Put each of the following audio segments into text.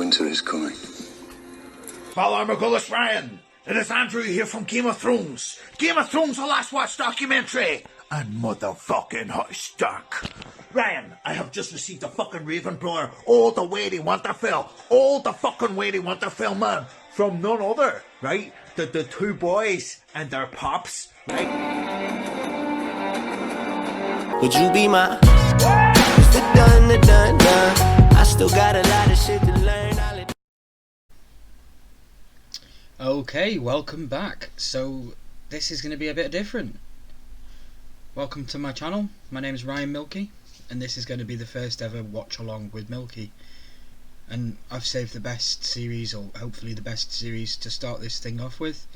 winter is coming. Follow McGullis Ryan. It is Andrew here from Game of Thrones. Game of Thrones, the last watch documentary. And motherfucking House Stark. Ryan, I have just received a fucking Ravenblower all the way to Winterfell. All the fucking way to Winterfell, man. From none other, right? The two boys and their pops, right? Would you be my done? I still got a lot of shit to learn. Okay, welcome back. So this is going to be a bit different. Welcome to my channel. My name is Ryan Milky, and this is going to be the first ever watch along with Milky. And I've saved the best series, or hopefully the best series, to start this thing off with.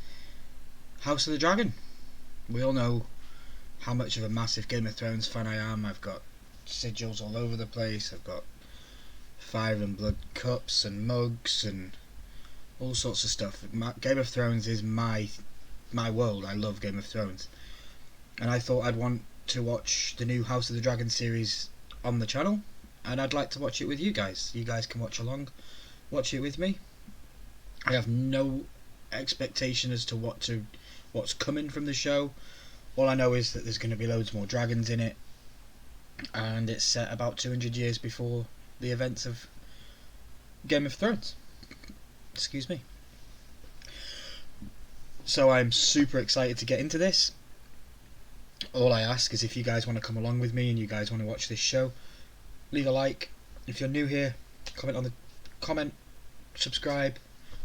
House of the Dragon. We all know how much of a massive Game of Thrones fan I am. I've got sigils all over the place. I've got fire and blood cups and mugs and all sorts of stuff. Game of Thrones is my world. I love Game of Thrones, and I thought I'd want to watch the new House of the Dragon series on the channel, and I'd like to watch it with you guys. You guys can watch along, watch it with me. I have no expectation as to what's coming from the show. All I know is that there's going to be loads more dragons in it, and it's set about 200 years before the events of Game of Thrones. Excuse me. So I'm super excited to get into this. All I ask is if you guys want to come along with me and you guys want to watch this show, leave a like. If you're new here, comment, subscribe.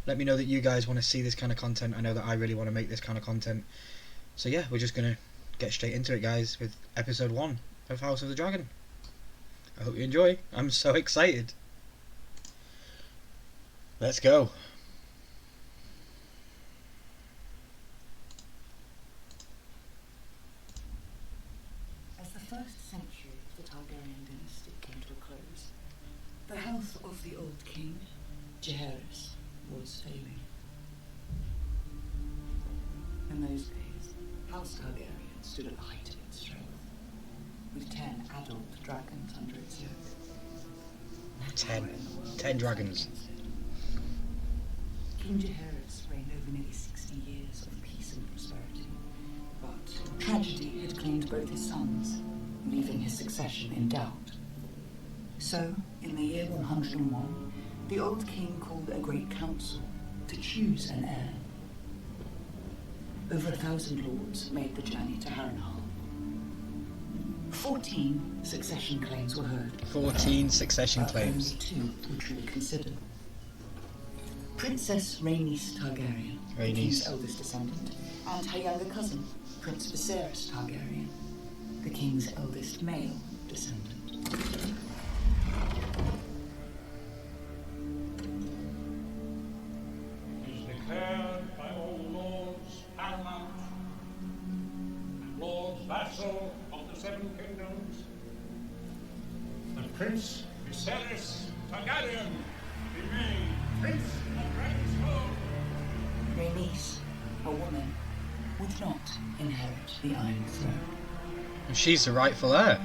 Let me know that you guys want to see this kind of content. I know that I really want to make this kind of content. So yeah, we're just going to get straight into it, guys, with episode 1 of House of the Dragon. I hope you enjoy. I'm so excited. Let's go. As the first century of the Targaryen dynasty came to a close, the health of the old king, Jaehaerys, was failing. In those days, House Targaryen stood at the height of its strength, with 10 adult dragons under its yoke. 10 dragons. King Jaehaerys reigned over nearly 60 years of peace and prosperity, but tragedy had claimed both his sons, leaving his succession in doubt. So, in the year 101, the old king called a great council to choose an heir. Over 1,000 lords made the journey to Harrenhal. 14 succession claims were heard. 14 succession but claims. Only 2 were truly considered. Princess Rhaenys Targaryen, the king's eldest descendant, and her younger cousin, Prince Viserys Targaryen, the king's eldest male descendant. It is declared by all lords paramount and lords vassal of the 7 kingdoms that Prince Viserys Targaryen be made Prince of Dragonstone. Rhaenys, a woman, would not inherit the Iron Throne. And she's the rightful heir.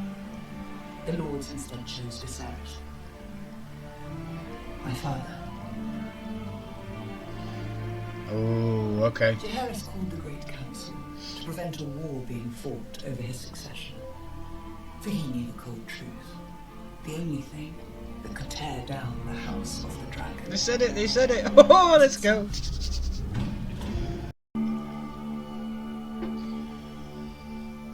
The lords instead chose Viserys, my father. Oh, okay. Jaehaerys called the Great Council to prevent a war being fought over his succession. For he knew the cold truth. The only thing that could tear down the House of the Dragon. They said it. Oh, let's go.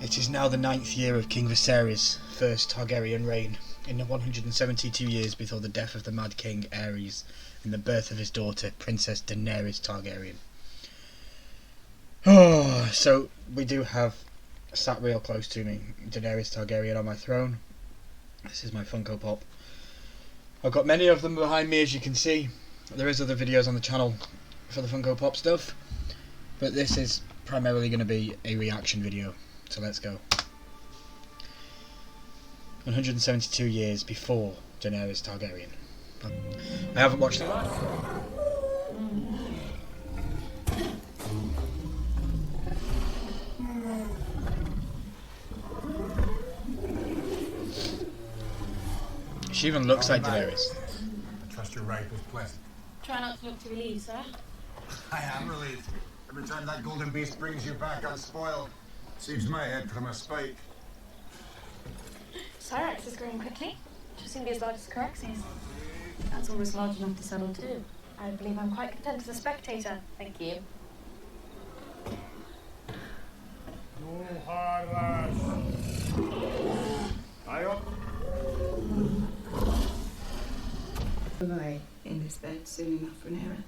It is now the 9th year of King Viserys' first Targaryen reign, in the 172 years before the death of the Mad King Aerys and the birth of his daughter, Princess Daenerys Targaryen. Oh, so we do have, sat real close to me, Daenerys Targaryen on my throne. This is my Funko Pop. I've got many of them behind me, as you can see. There is other videos on the channel for the Funko Pop stuff, but this is primarily going to be a reaction video, so let's go. 172 years before Daenerys Targaryen. I haven't watched it. She even looks like Daenerys. I trust you're right. ride was pleasant. Try not to look too relieved, sir. I am relieved. Every time that golden beast brings you back unspoiled, saves my head from a spike. Cyrax is growing quickly. Just seem to be as large as Caraxes. That's almost large enough to settle too. I believe I'm quite content as a spectator. Thank you. No hard rash. Aye up. Lie in this bed soon enough for an era.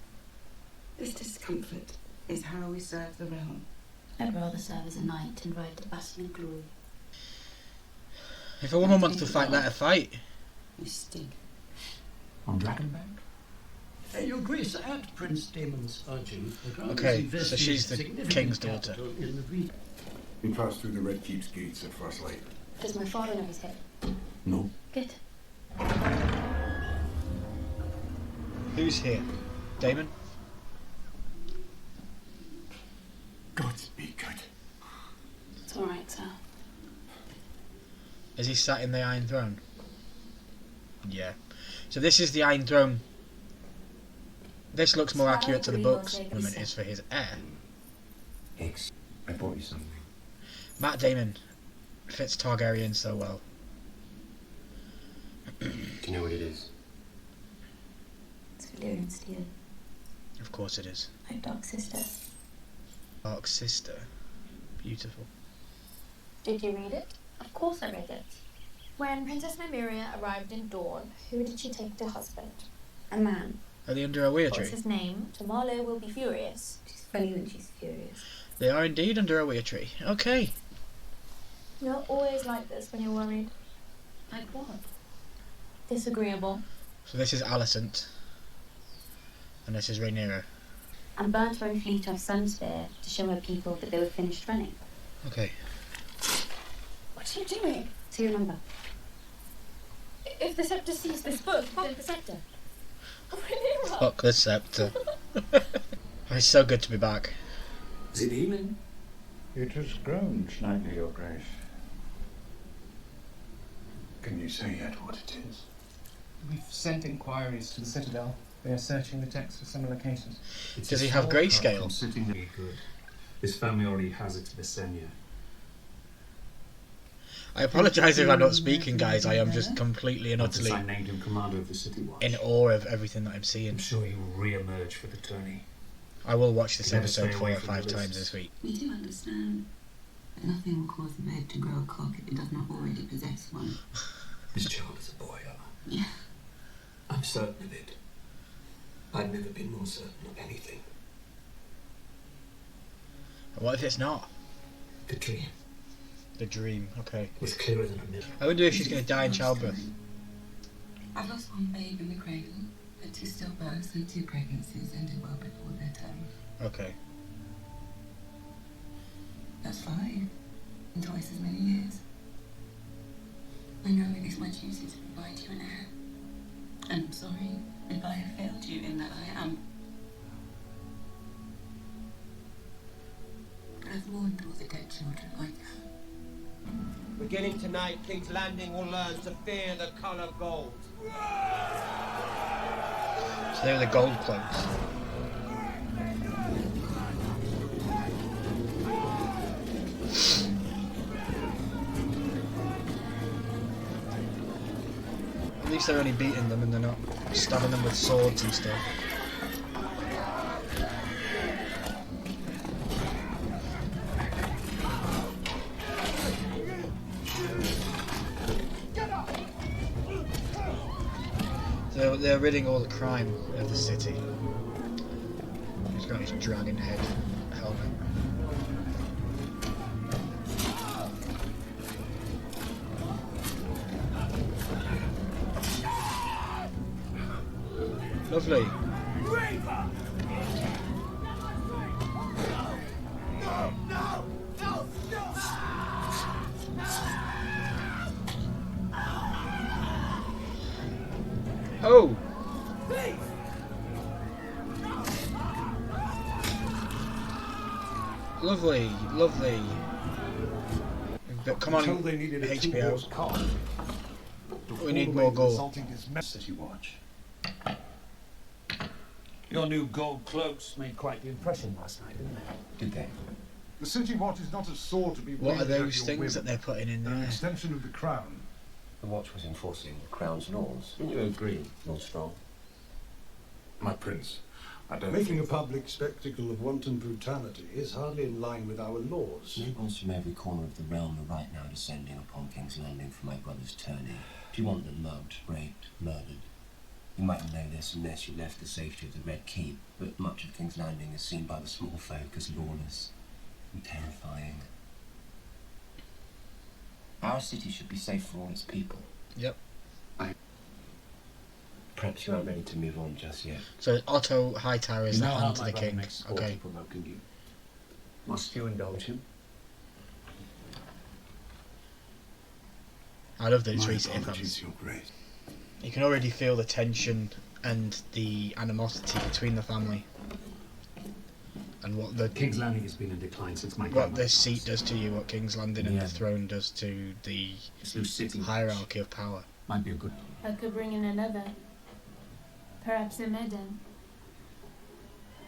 This discomfort is how we serve the realm. I'd rather serve as a knight and ride to bastion and glory. If a woman wants to fight, let her fight. You stink. On Dragonbank? Your Grace, at Prince Damon's urging, the Crown Okay, has so invested she's the significant king's daughter. capital in the region. We passed through the Red Keep's gates at first light. Does my father know his head? No. Good. Who's here? Damon? Godspeed, good. It's alright, sir. Is he sat in the Iron Throne? Yeah. So this is the Iron Throne. This looks more accurate to the books than it is for his heir. Hicks, I bought you something. Matt Damon fits Targaryen so well. Do you know what it is? It's Valyrian steel. Of course it is. My dark sister. Dark sister. Beautiful. Did you read it? Of course I read it. When Princess Nymeria arrived in Dawn, who did she take to husband? A man. Are they under a weir What's tree? his name? Tomalo will be furious. She's funny when she's furious. They are indeed under a weir tree. Okay. You're always like this when you're worried. Like what? Disagreeable. So this is Alicent. And this is Rhaenyra. And burnt her own fleet of Sunspear to show her people that they were finished running. Okay. What are you doing? So your number. If the scepter sees this book, fuck the scepter. Rhaenyra! Fuck the scepter. It's so good to be back. Is it healing? It has grown slightly, Your Grace. Can you say yet what it is? We've sent inquiries to the Citadel. They are searching the text for similar cases. Does he have grayscale? Sitting there. Good. His family already has it to Visenya. I apologise if I'm not speaking, guys. I am just completely and utterly I named him commander of the City Watch. in awe of everything that I'm seeing. I'm sure he will re-emerge for the tourney. I will watch this Never episode stay 4 away or from 5 the times lists. this week. We do understand that nothing will cause the bed to grow a cock if it does not already possess one. This child is a boy, Yeah. I'm certain of it. I've never been more certain of anything. What if it's not? The dream The dream, okay. was clearer than a mirror. I wonder if she's going to die in childbirth. I've lost one babe in the cradle, had 2 stillbirths and 2 pregnancies ended well before their term. Okay. That's 5 in twice as many years. I know it is my duty to provide you an heir. And I'm sorry if I have failed you in that I am. But I've mourned all the dead children like her. Beginning tonight, King's Landing will learn to fear the colour gold. So they're the gold cloaks. At least they're only beating them and they're not stabbing them with swords and stuff. They're ridding all the crime of the city. He's got his dragon head helmet. Lovely. Oh! Lovely, lovely. But come on, Until they needed a HBO. two-horse cart. We need more gold. Insulting his mess as you watch. Your new gold cloaks made quite the impression last night, didn't they? Did they? The city watch is not a sword to be What are wielded at those your things whim. that they're putting in They're an there? extension of the crown. The watch was enforcing the Crown's laws. Wouldn't you agree, Lord Strong? My prince, I don't Making a think... public spectacle of wanton brutality is hardly in line with our laws. Nobles from every corner of the realm are right now descending upon King's Landing for my brother's tourney. Do you want them mugged, raped, murdered? You mightn't know this unless you left the safety of the Red Keep, but much of King's Landing is seen by the small folk as lawless and terrifying. Our city should be safe for all its people. Yep. Perhaps you aren't ready to move on just yet. So Otto Hightower is the hand to the king. Okay. You. Must you indulge him? I love that it's My recent apologies, events. Your Grace. You can already feel the tension and the animosity between the family. And what the King's Landing has been in decline since my what grandmother this seat does to you, what King's Landing and Yeah. the throne does to the This new city hierarchy of power. might be a good. I could bring in another. Perhaps a maiden.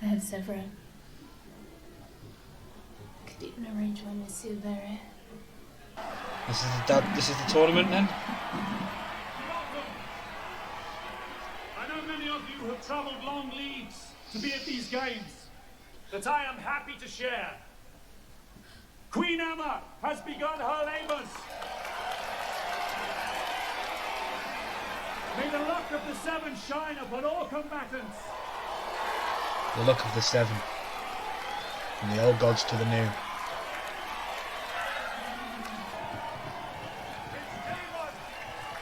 I have several. Could even arrange one with Silvery. This is the tournament then? I know many of you have travelled long leagues to be at these games that I am happy to share. Queen Emma has begun her labours. May the luck of the Seven shine upon all combatants. The luck of the seven. From the old gods to the new.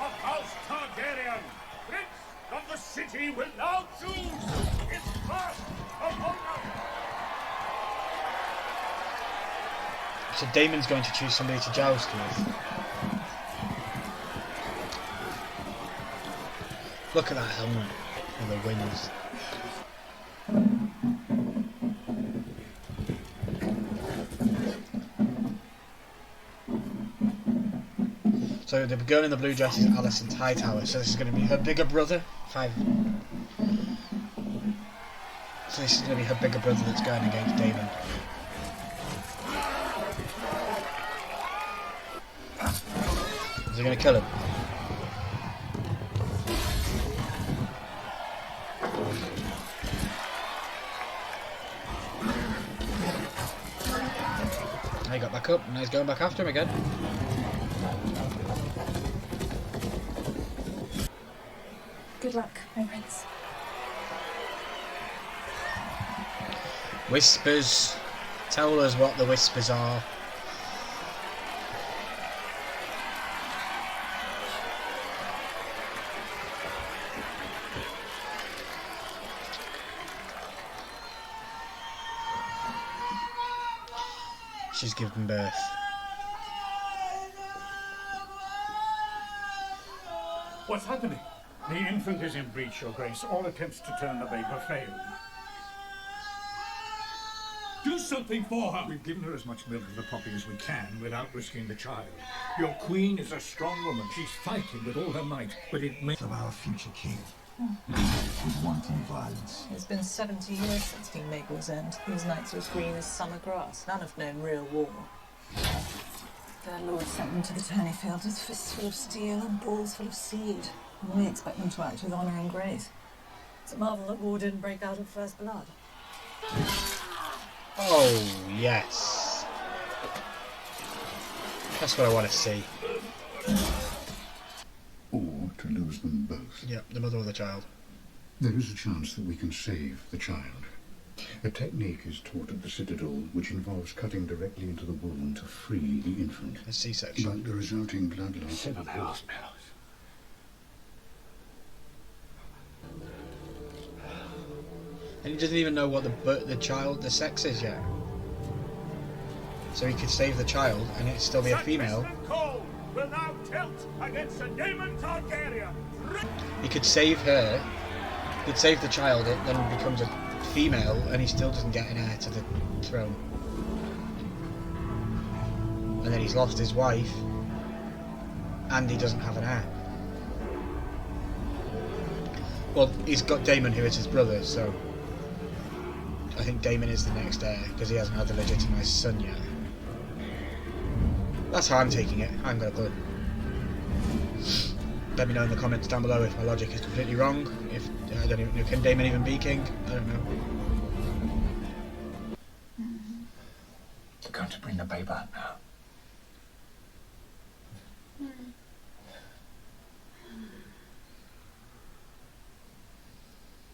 Of House Targaryen, Prince of the city will now choose its first opponent. So Daemon's going to choose somebody to joust with. Look at that helmet and the wings. So the girl in the blue dress is Alicent Hightower, so this is going to be her bigger brother. So this is going to be her bigger brother that's going against Daemon. Is he going to kill him? He got back up, and he's going back after him again. Good luck, my prince. Whispers. Tell us what the whispers are. She's given birth. What's happening? The infant is in breach, Your Grace. All attempts to turn the babe have failed. Do something for her! We've given her as much milk of the poppy as we can without risking the child. Your queen is a strong woman. She's fighting with all her might, but it may... Of our future king. With wanton violence. It's been 70 years since King Maegor's End. These nights are as green as summer grass. None have known real war. Their lord sent them to the tourney field with fists full of steel and balls full of seed. And we expect them to act with honour and grace. It's a marvel that war didn't break out of first blood. Oh, yes. That's what I want to see. Or to lose them both. Yep, the mother or the child. There is a chance that we can save the child. A technique is taught at the Citadel which involves cutting directly into the womb to free the infant. A C-section. But the resulting blood loss... 7 hours, Mellows. And he doesn't even know what the sex is yet. So he could save the child and it'd still be a female. Cole will now tilt against the Daemon Targaryen. He could save her, he'd save the child, it then becomes a female and he still doesn't get an heir to the throne. And then he's lost his wife and he doesn't have an heir. Well, he's got Daemon, who is his brother, so I think Daemon is the next heir because he hasn't had a legitimised son yet. That's how I'm taking it. I haven't got a clue. Let me know in the comments down below if my logic is completely wrong. If I don't even know, can Daemon even be king? I don't know. You're going to bring the babe out now.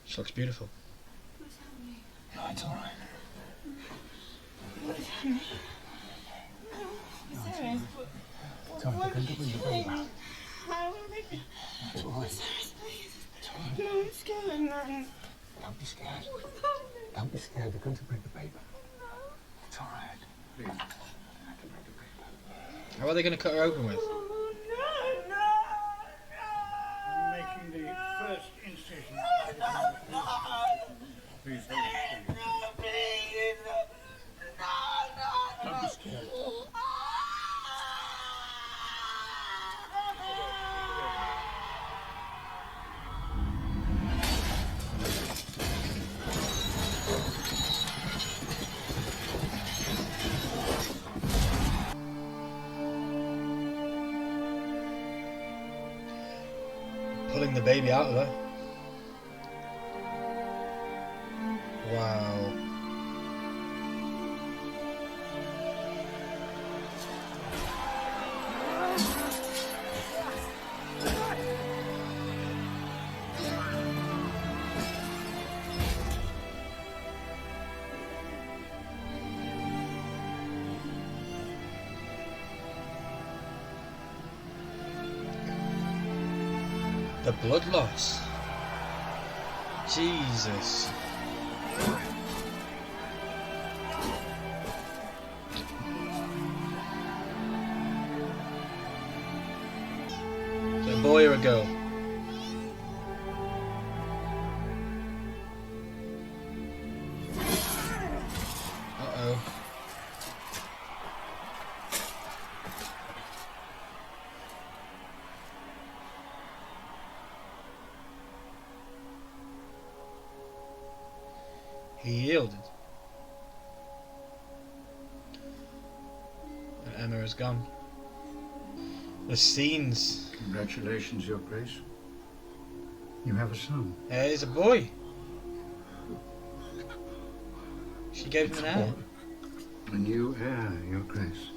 She looks beautiful. No, it's all right. It's all right. You're going to bring the babe out. It's all right. No, I'm scared, Nan. Don't be scared. Don't be scared. They're going to bring the babe out. It's all right. Please. How are they going to cut her open with? I'm making the first incision. Please hold it. Don't be scared. Pulling the baby out of her. Wow. The blood loss. Jesus. Is it a boy or a girl? Uh-oh. He yielded. And Emma is gone. The scenes. Congratulations, Your Grace. You have a son. He's a boy. She gave him an heir. A new heir, Your Grace.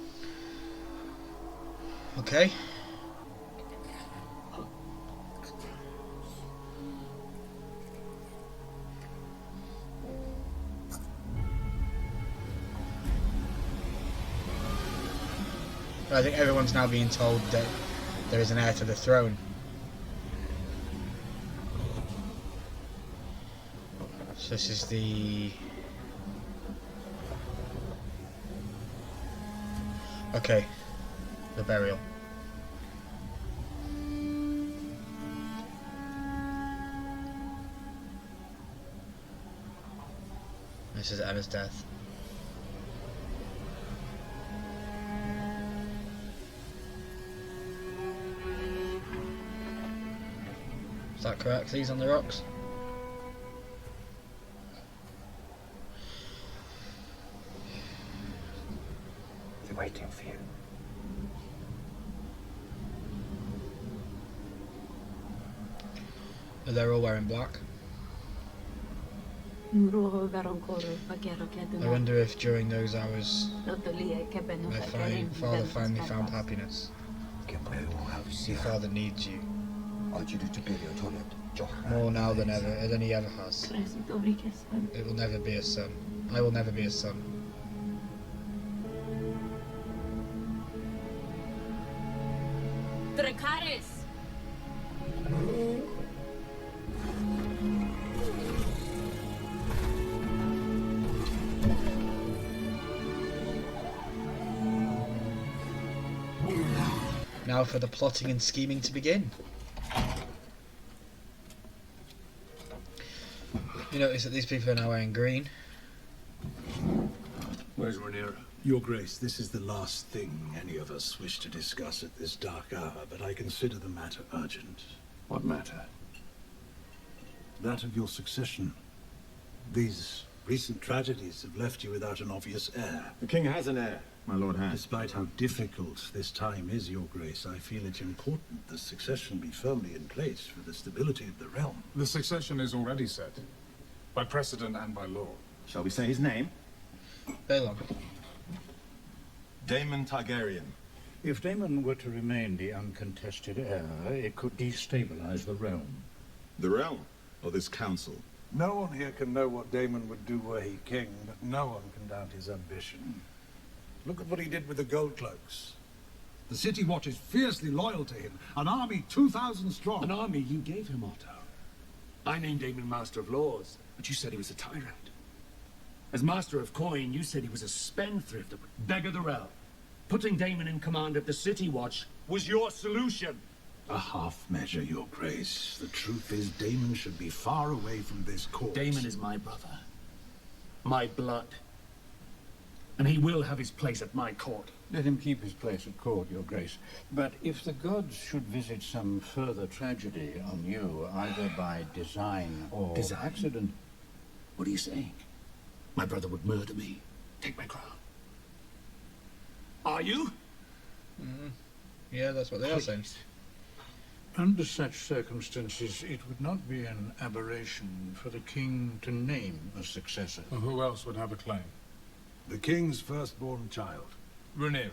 Okay. I think everyone's now being told that there is an heir to the throne. So this is the... Okay, the burial. This is Emma's death. Is that correct? These on the rocks? They're waiting for you. They're all wearing black. I wonder if during those hours my father finally found happiness. Your father needs you. More now than ever, than he ever has. It will never be a son. I will never be a son. Dracarys! Now for the plotting and scheming to begin. You notice that these people are now wearing green. Where's Rhaenyra? Your Grace, this is the last thing any of us wish to discuss at this dark hour, but I consider the matter urgent. What matter? That of your succession. These Recent tragedies have left you without an obvious heir. The king has an heir, my lord has. Despite how difficult this time is, Your Grace, I feel it important the succession be firmly in place for the stability of the realm. The succession is already set, by precedent and by law. Shall we say his name? Balon. Daemon Targaryen. If Daemon were to remain the uncontested heir, it could destabilize the realm. The realm? Or this council? No one here can know what Daemon would do were he king, but no one can doubt his ambition. Look at what he did with the Gold Cloaks. The City Watch is fiercely loyal to him. An army 2,000 strong. An army you gave him, Otto. I named Daemon Master of Laws, but you said he was a tyrant. As Master of Coin, you said he was a spendthrift that would beggar the realm. Putting Daemon in command of the City Watch was your solution. A half measure, Your Grace. The truth is, Daemon should be far away from this court. Daemon is my brother. My blood. And he will have his place at my court. Let him keep his place at court, Your Grace. But if the gods should visit some further tragedy on you, either by design or accident... What are you saying? My brother would murder me. Take my crown. Are you? Yeah, that's what they are saying. Under such circumstances, it would not be an aberration for the king to name a successor. Well, who else would have a claim? The king's firstborn child. Rhaenyra.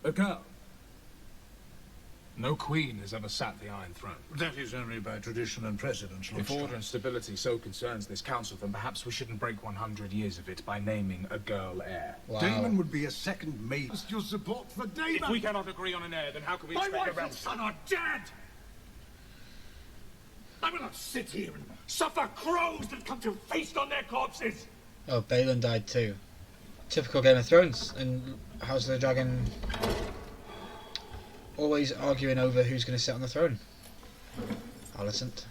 A girl. No queen has ever sat the Iron Throne. That is only by tradition and precedence, Lord If order and stability so concerns this council, then perhaps we shouldn't break 100 years of it by naming a girl heir. Wow. Daemon would be a second mate. Your support for Daemon! If we cannot agree on an heir, then how can we My expect wife a and son are dead! I will not sit here and suffer crows that come to feast on their corpses! Oh, Balon died too. Typical Game of Thrones and House of the Dragon. Always arguing over who's going to sit on the throne. Alicent.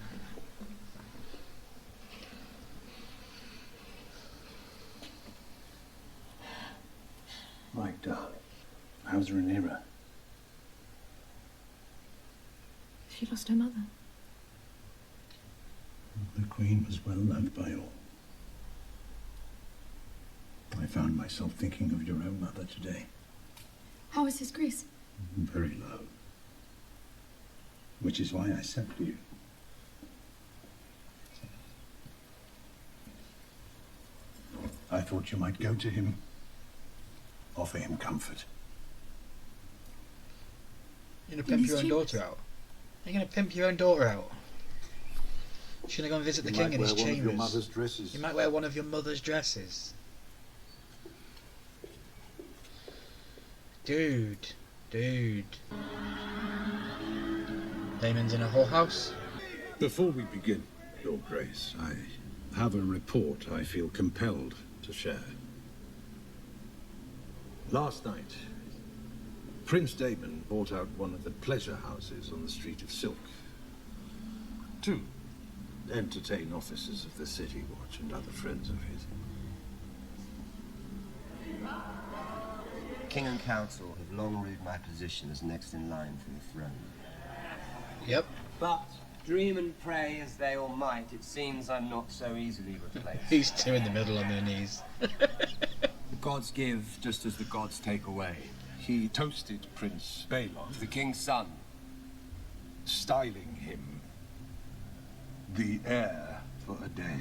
My darling, how's Rhaenyra? She lost her mother. The Queen was well loved by all. I found myself thinking of your own mother today. How is his grace? Very low. Which is why I sent for you. I thought you might go to him, offer him comfort. You're going to pimp your own daughter out? You're going to pimp your own daughter out? She's going to go and visit the king in his chambers. Your mother's dresses. You might wear one of your mother's dresses. Dude. Daemon's in a whole house. Before we begin, Your Grace, I have a report I feel compelled to share. Last night, Prince Daemon bought out one of the pleasure houses on the Street of Silk to entertain officers of the City Watch and other friends of his. King and Council have long ruled my position as next in line for the throne. Yep. But, dream and pray as they all might, it seems I'm not so easily replaced. These two in the middle on their knees. The gods give just as the gods take away. He toasted Prince Balon, The king's son. styling him the heir for a day.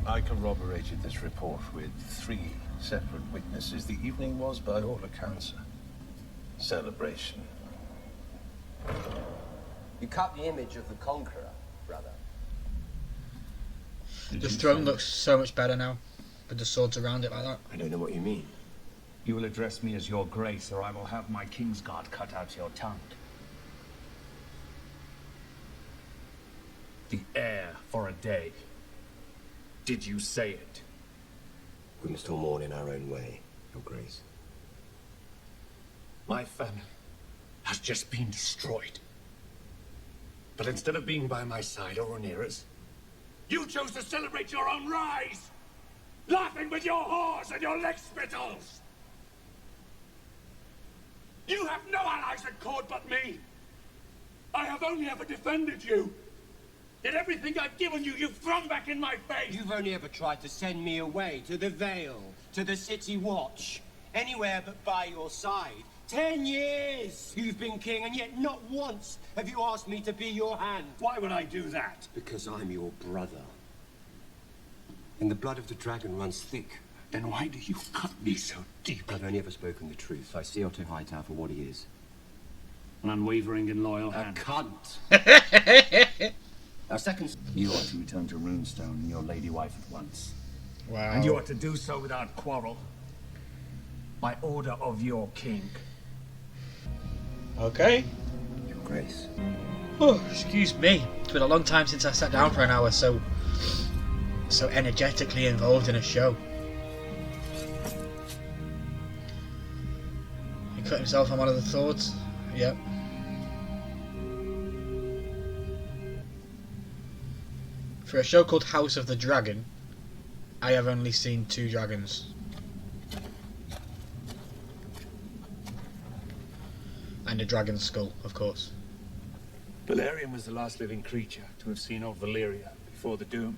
I corroborated this report with 3 separate witnesses. The evening was, by all accounts, a celebration. You cut the image of the conqueror, brother. The throne looks so much better now, with the swords around it like that. I don't know what you mean. You will address me as your grace, or I will have my Kingsguard cut out your tongue. The heir for a day. Did you say it? We must all mourn in our own way, Your Grace. My family has just been destroyed. But instead of being by my side or Rhaenyra's, you chose to celebrate your own rise! Laughing with your whores and your leg spittles! You have no allies at court but me! I have only ever defended you. Yet everything I've given you, you've thrown back in my face. You've only ever tried to send me away to the Vale, to the City Watch, anywhere but by your side. 10 years you've been king, and yet not once have you asked me to be your hand. Why would I do that? Because I'm your brother. And the blood of the dragon runs thick. Then why do you cut me so deep? I've only ever spoken the truth. I see Otto Hightower for what he is. An unwavering and loyal A hand. cunt. Our second... You ought to return to Runestone and your lady wife at once. Wow. And you ought to do so without quarrel. By order of your king. Okay. Your Grace. Oh, excuse me. It's been a long time since I sat down for an hour so energetically involved in a show. He cut himself on one of the swords. Yep. For a show called House of the Dragon, I have only seen 2 dragons. And a dragon's skull, of course. Valerian was the last living creature to have seen old Valyria before the Doom.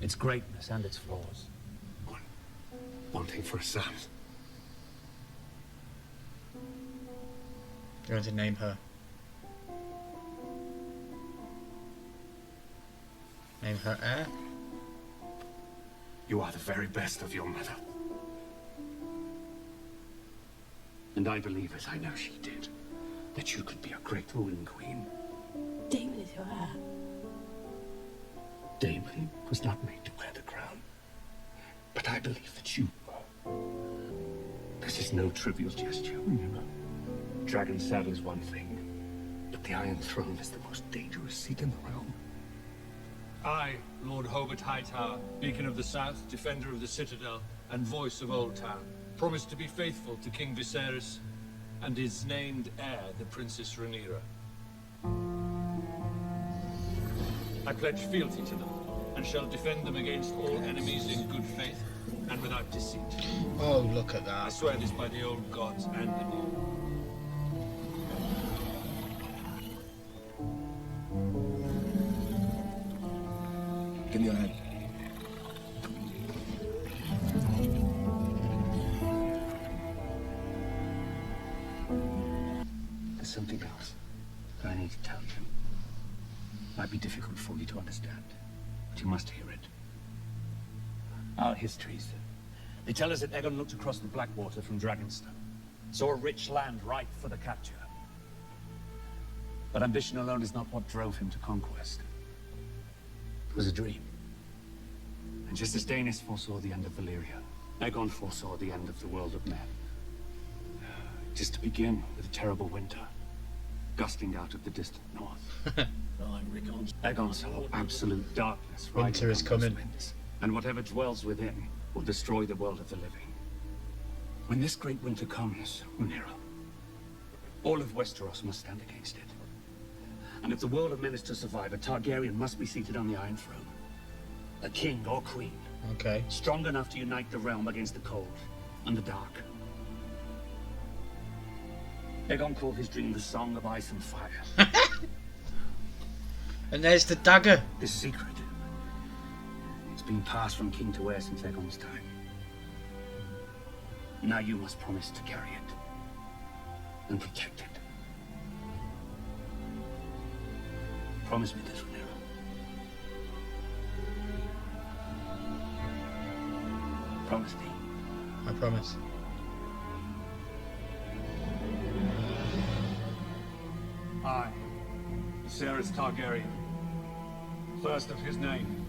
Its greatness and its flaws. Wanting for a son. You're going to name her. Name her heir? You are the very best of your mother. And I believe, as I know she did, that you could be a great ruling queen. Damon is your heir. Damon was not made to wear the crown. But I believe that you were. This is no trivial gesture, you know. Dragon's saddle is one thing, but the Iron Throne is the most dangerous seat in the realm. I, Lord Hobart Hightower, Beacon of the South, Defender of the Citadel, and Voice of Old Town, promise to be faithful to King Viserys and his named heir, the Princess Rhaenyra. I pledge fealty to them, and shall defend them against all enemies in good faith and without deceit. Oh, look at that. I swear this by the old gods and the new. Give me your hand. There's something else that I need to tell you. Might be difficult for you to understand, but you must hear it. Our histories. They tell us that Aegon looked across the Blackwater from Dragonstone, saw a rich land ripe for the capture. But ambition alone is not what drove him to conquest. It was a dream. And just as Daenerys foresaw the end of Valyria, Aegon foresaw the end of the world of men. Just to begin with a terrible winter, gusting out of the distant north. Aegon saw absolute darkness. Winter is coming. Winds, and whatever dwells within will destroy the world of the living. When this great winter comes, Rhaenyra, all of Westeros must stand against it. And if the world of men is to survive, a Targaryen must be seated on the Iron Throne. A king or queen. Okay. Strong enough to unite the realm against the cold and the dark. Aegon called his dream the Song of Ice and Fire. And there's the dagger. This secret. It's been passed from king to heir since Aegon's time. Now you must promise to carry it and protect it. Promise me this, Rhaenyra. Promise me. I promise. I, Viserys Targaryen, first of his name,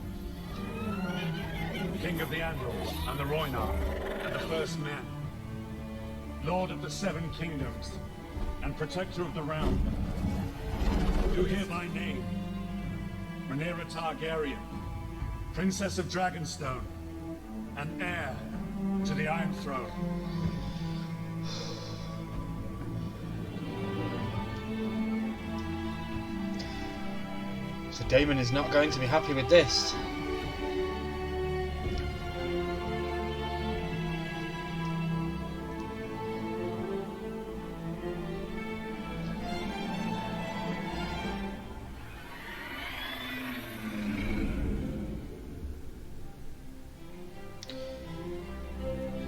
King of the Andals and the Rhoynar, and the First Men, Lord of the Seven Kingdoms, and Protector of the Realm, do hereby name Rhaenyra Targaryen, Princess of Dragonstone, and heir to the Iron Throne. So Daemon is not going to be happy with this.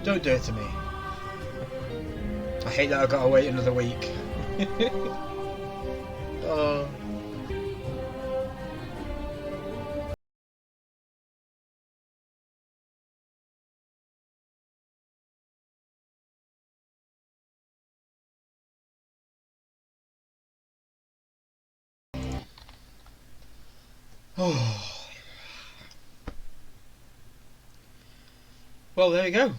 Don't do it to me. I hate that I've got to wait another week. Oh. Oh. Well, there we go.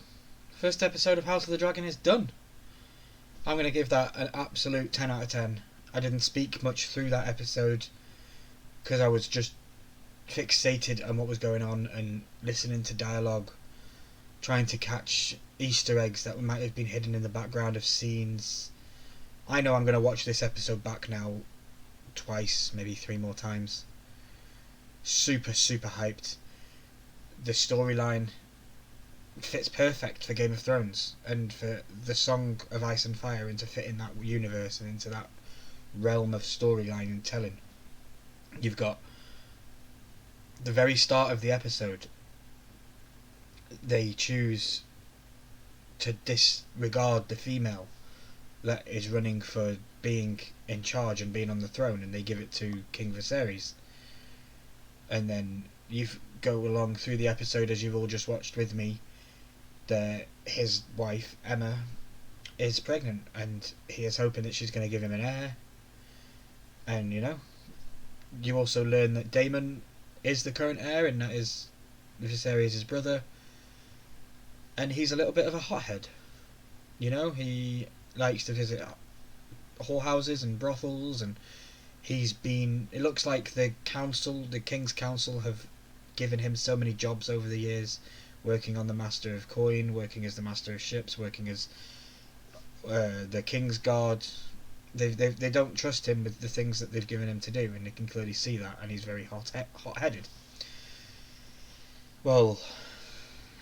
First episode of House of the Dragon is done. I'm going to give that an absolute 10 out of 10. I didn't speak much through that episode because I was just fixated on what was going on and listening to dialogue, trying to catch Easter eggs that might have been hidden in the background of scenes. I know I'm going to watch this episode back now twice, maybe 3 more times. Super hyped. The storyline fits perfect for Game of Thrones and for the Song of Ice and Fire, and to fit in that universe and into that realm of storyline and telling. You've got the very start of the episode, they choose to disregard the female that is running for being in charge and being on the throne, and they give it to King Viserys. And then you go along through the episode, as you've all just watched with me, that his wife Emma is pregnant and he is hoping that she's going to give him an heir. And you also learn that Daemon is the current heir, and that is Viserys' brother, and he's a little bit of a hothead. He likes to visit whorehouses and brothels, and it looks like the King's Council have given him so many jobs over the years, working on the Master of Coin, working as the Master of Ships, working as the King's Guard. They don't trust him with the things that they've given him to do, and they can clearly see that, and he's very hot-headed. Well,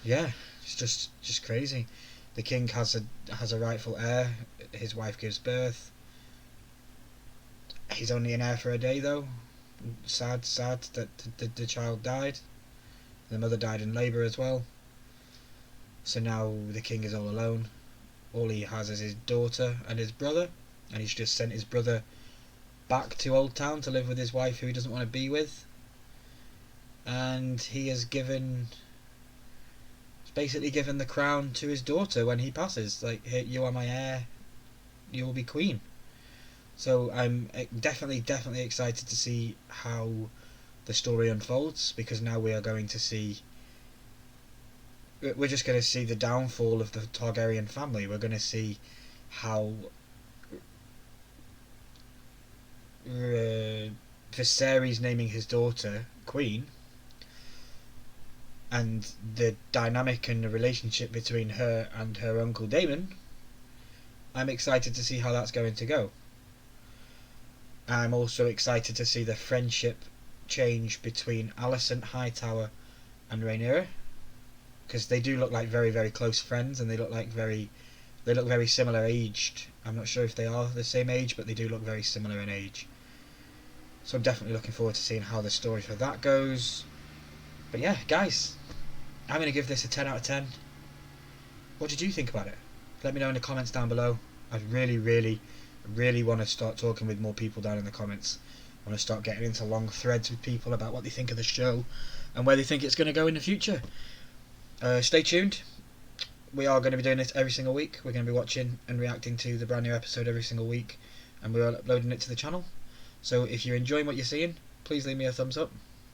yeah, it's just crazy. The king has a rightful heir. His wife gives birth. He's only an heir for a day, though. Sad that the child died. The mother died in labour as well. So now the king is all alone. All he has is his daughter and his brother, and he's just sent his brother back to Old Town to live with his wife, who he doesn't want to be with. And he has basically given the crown to his daughter when he passes. Like, here, you are my heir. You will be queen. So I'm definitely excited to see how the story unfolds, because now we are going to see... We're just going to see the downfall of the Targaryen family. We're going to see how Viserys naming his daughter queen, and the dynamic and the relationship between her and her uncle Daemon. I'm excited to see how that's going to go. I'm also excited to see the friendship change between Alicent Hightower and Rhaenyra, because they do look like very close friends, and they look very similar aged. I'm not sure if they are the same age, but they do look very similar in age. So I'm definitely looking forward to seeing how the story for that goes. But yeah, guys, I'm going to give this a 10 out of 10. What did you think about it? Let me know in the comments down below. I really want to start talking with more people down in the comments. I want to start getting into long threads with people about what they think of the show and where they think it's going to go in the future. Stay tuned. We are going to be doing this every single week. We're going to be watching and reacting to the brand new episode every single week, and we're uploading it to the channel. So if you're enjoying what you're seeing, please leave me a thumbs up.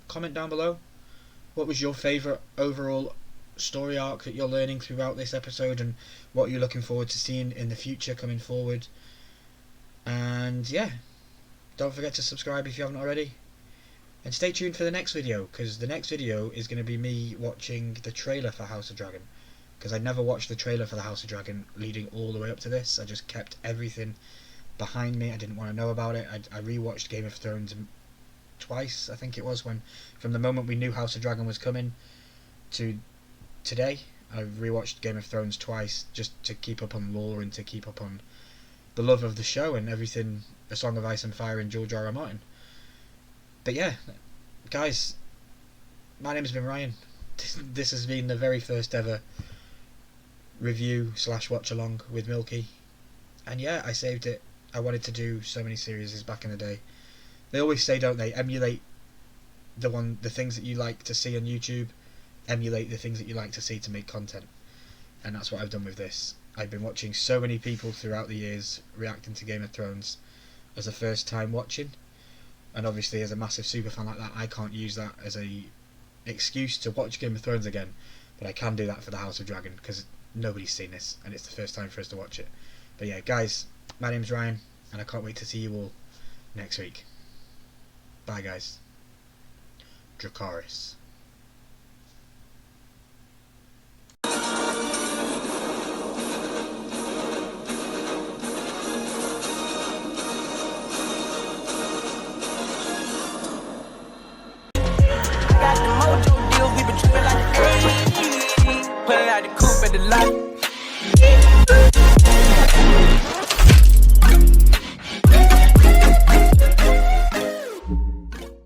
Comment down below. What was your favourite overall story arc that you're learning throughout this episode, and what you're looking forward to seeing in the future coming forward? And yeah, don't forget to subscribe if you haven't already. And stay tuned for the next video, because the next video is going to be me watching the trailer for House of Dragon. Because I never watched the trailer for the House of Dragon leading all the way up to this. I just kept everything behind me. I didn't want to know about it. I rewatched Game of Thrones twice, I think it was, from the moment we knew House of Dragon was coming to today. I rewatched Game of Thrones twice, just to keep up on lore and to keep up on the love of the show and everything, A Song of Ice and Fire and George R.R. Martin. But yeah, guys, my name has been Ryan. This has been the very first ever review / watch along with Milky. And yeah, I saved it. I wanted to do so many series back in the day. They always say, don't they, emulate the things that you like to see on YouTube, emulate the things that you like to see to make content. And that's what I've done with this. I've been watching so many people throughout the years reacting to Game of Thrones as a first time watching, and obviously as a massive super fan like that, I can't use that as a excuse to watch Game of Thrones again, but I can do that for the House of Dragon, because nobody's seen this and it's the first time for us to watch it. But yeah, guys, my name's Ryan, and I can't wait to see you all next week. Bye guys. Dracarys. Pulling out the coupe at the lot.